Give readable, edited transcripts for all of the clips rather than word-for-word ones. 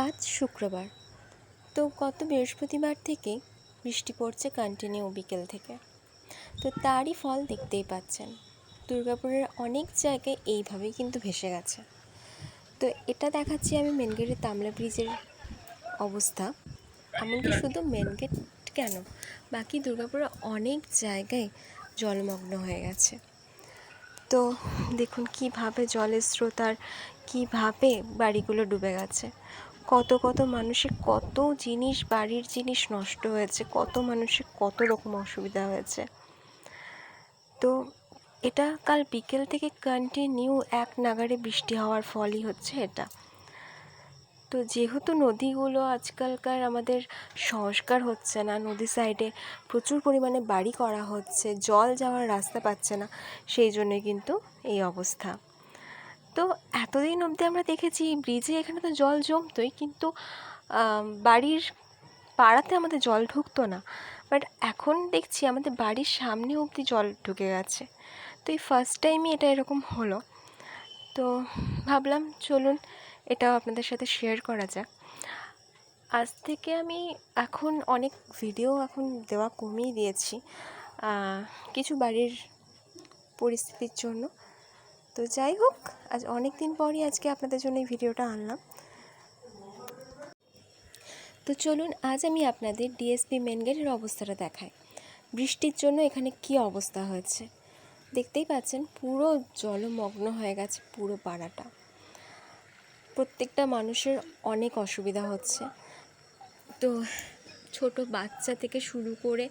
আজ শুক্রবার, তো গত বৃহস্পতিবার থেকেই বৃষ্টি পড়ছে কন্টিনিউ বিকেল থেকে। তো তারই ফল দেখতেই পাচ্ছেন, দুর্গাপুরের অনেক জায়গায় এইভাবেই কিন্তু ভেসে গেছে। তো এটা দেখাচ্ছি আমি মেন গেটের তামলা ব্রিজের অবস্থা। এমনকি শুধু মেন গেট কেন, বাকি দুর্গাপুরের অনেক জায়গায় জলমগ্ন হয়ে গেছে। তো দেখুন কীভাবে জলের স্রোত আর কীভাবে বাড়িগুলো ডুবে গেছে। কত কত মানুষের কত জিনিস, বাড়ির জিনিস নষ্ট হয়েছে, কত মানুষের কত রকম অসুবিধা হয়েছে। তো এটা কাল বিকেল থেকে কন্টিনিউ এক নাগাড়ে বৃষ্টি হওয়ার ফলই হচ্ছে এটা। তো যেহেতু নদীগুলো আজকালকার আমাদের সংস্কার হচ্ছে না, নদী সাইডে প্রচুর পরিমাণে বাড়ি করা হচ্ছে, জল যাওয়ার রাস্তা পাচ্ছে না, সেই জন্যে কিন্তু এই অবস্থা। তো এতদিন অবধি আমরা দেখেছি ব্রিজে এখানে তো জল জমতোই, কিন্তু বাড়ির পাড়াতে আমাদের জল ঢুকতো না। বাট এখন দেখছি আমাদের বাড়ির সামনে অবধি জল ঢুকে গেছে। তো এই ফার্স্ট টাইমই এটা এরকম হলো। তো ভাবলাম চলুন এটাও আপনাদের সাথে শেয়ার করা যাক। আজ থেকে আমি এখন অনেক ভিডিও দেওয়া কমিয়ে দিয়েছি কিছু বাড়ির পরিস্থিতির জন্য। তো যাই হোক, আজ অনেক দিন পরই আজকে আপনাদের জন্য এই ভিডিওটা আনলাম। তো চলুন আজ আমি আপনাদের ডিএসপি মেন গেটের অবস্থাটা দেখাই। বৃষ্টির জন্য এখানে কি অবস্থা হয়েছে দেখতেই পাচ্ছেন, পুরো জলমগ্ন হয়ে গেছে পুরো পাড়াটা। প্রত্যেকটা মানুষের অনেক অসুবিধা হচ্ছে। তো ছোট বাচ্চা থেকে শুরু করে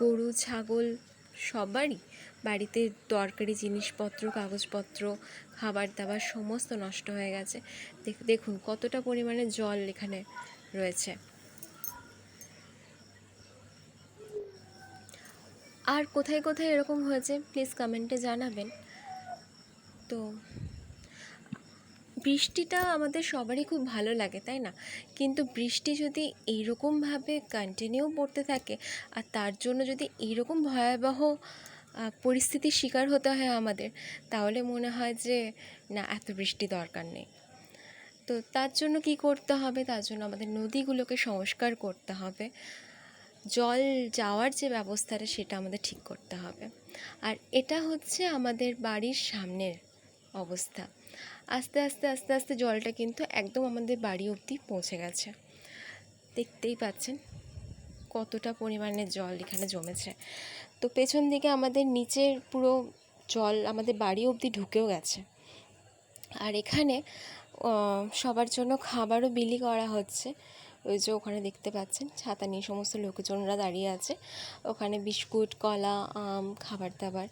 গরু ছাগল সবারই বাড়িতে দরকারি জিনিসপত্র, কাগজপত্র, খাবার দাবার সমস্ত নষ্ট হয়ে গেছে। দেখুন কতটা পরিমাণে জল এখানে রয়েছে। আর কোথায় কোথায় এরকম হয়েছে প্লিজ কমেন্টে জানাবেন। তো বৃষ্টিটা আমাদের সবারই খুব ভালো লাগে, তাই না? কিন্তু বৃষ্টি যদি এইরকমভাবে কন্টিনিউ পড়তে থাকে আর তার জন্য যদি এইরকম ভয়াবহ পরিস্থিতির শিকার হতে হয় আমাদের, তাহলে মনে হয় যে না, এত বৃষ্টি দরকার নেই। তো তার জন্য কি করতে হবে? তার জন্য আমাদের নদীগুলোকে সংস্কার করতে হবে, জল যাওয়ার যে ব্যবস্থাটা সেটা আমাদের ঠিক করতে হবে। আর এটা হচ্ছে আমাদের বাড়ির সামনের অবস্থা। আস্তে আস্তে আস্তে আস্তে জলটা কিন্তু একদম আমাদের বাড়ি অবধি পৌঁছে গেছে। দেখতেই পাচ্ছেন কতটা পরিমাণে জল এখানে জমেছে। তো পেছন দিকে আমাদের নিচের পুরো জল আমাদের বাড়ি অবধি ঢুকেও গেছে। আর এখানে সবার জন্য খাবারও বিলি করা হচ্ছে। ওই যে ওখানে দেখতে পাচ্ছেন ছাতা নিয়ে সমস্ত লোকজনরা দাঁড়িয়ে আছে, ওখানে বিস্কুট, কলা, আম, খাবার দাবার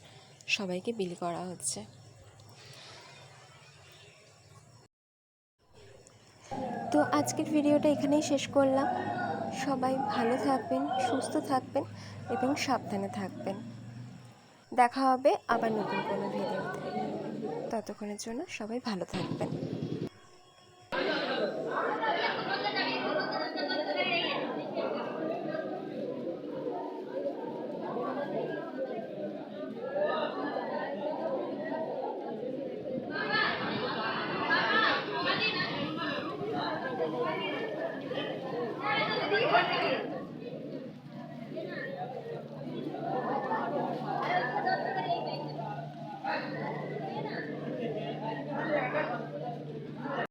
সবাইকে বিলি করা হচ্ছে। তো আজকের ভিডিওটা এখানেই শেষ করলাম। সবাই ভালো থাকবেন, সুস্থ থাকবেন এবং সাবধানে থাকবেন। দেখা হবে আবার নতুন কোনো ভিডিওতে। ততক্ষণের জন্য সবাই ভালো থাকবেন।